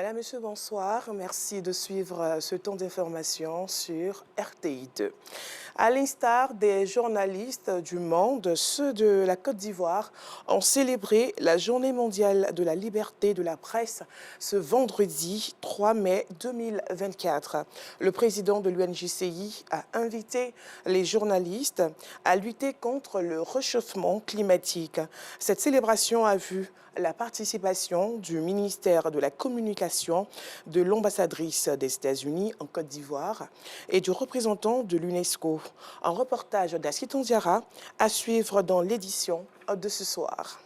Madame, Monsieur, bonsoir. Merci de suivre ce temps d'information sur RTI2. À l'instar des journalistes du monde, ceux de la Côte d'Ivoire ont célébré la Journée mondiale de la liberté de la presse ce vendredi 3 mai 2024. Le président de l'UNJCI a invité les journalistes à lutter contre le réchauffement climatique. Cette célébration a vu la participation du ministère de la Communication, de l'ambassadrice des États-Unis en Côte d'Ivoire et du représentant de l'UNESCO. Un reportage d'Assiton Diarra à suivre dans l'édition de ce soir.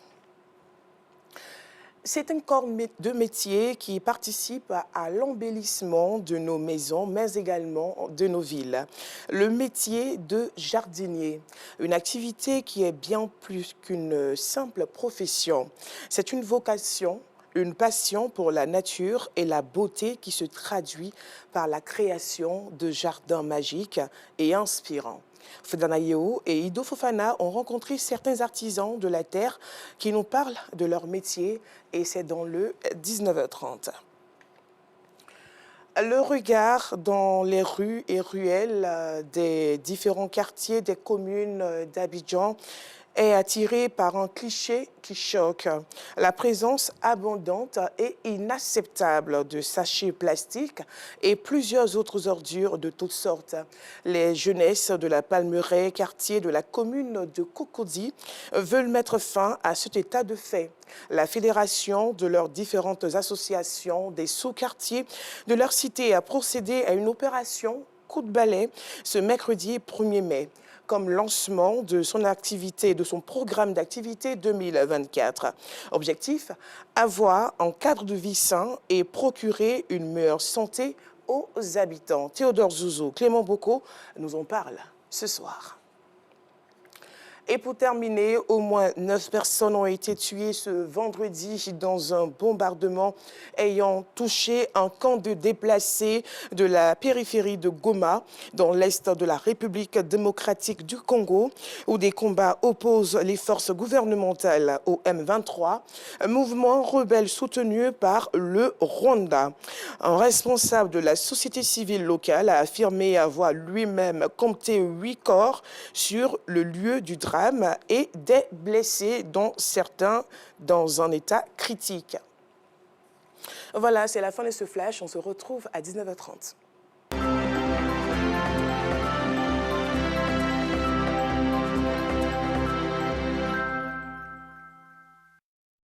C'est un corps de métier qui participe à l'embellissement de nos maisons, mais également de nos villes. Le métier de jardinier, une activité qui est bien plus qu'une simple profession. C'est une vocation, une passion pour la nature et la beauté qui se traduit par la création de jardins magiques et inspirants. Fedana Yeo et Ido Fofana ont rencontré certains artisans de la terre qui nous parlent de leur métier et c'est dans le 19h30. Le regard dans les rues et ruelles des différents quartiers des communes d'Abidjan est attiré par un cliché qui choque. La présence abondante et inacceptable de sachets plastiques et plusieurs autres ordures de toutes sortes. Les jeunesses de la Palmeraie, quartier de la commune de Cocody, veulent mettre fin à cet état de fait. La fédération de leurs différentes associations des sous-quartiers de leur cité a procédé à une opération coup de balai ce mercredi 1er mai. Comme lancement de son activité, de son programme d'activité 2024. Objectif, avoir un cadre de vie sain et procurer une meilleure santé aux habitants. Théodore Zouzou, Clément Bocco nous en parlent ce soir. Et pour terminer, au moins 9 personnes ont été tuées ce vendredi dans un bombardement ayant touché un camp de déplacés de la périphérie de Goma, dans l'est de la République démocratique du Congo, où des combats opposent les forces gouvernementales au M23, un mouvement rebelle soutenu par le Rwanda. Un responsable de la société civile locale a affirmé avoir lui-même compté 8 corps sur le lieu du drame et des blessés, dont certains dans un état critique. Voilà, c'est la fin de ce flash. On se retrouve à 19h30.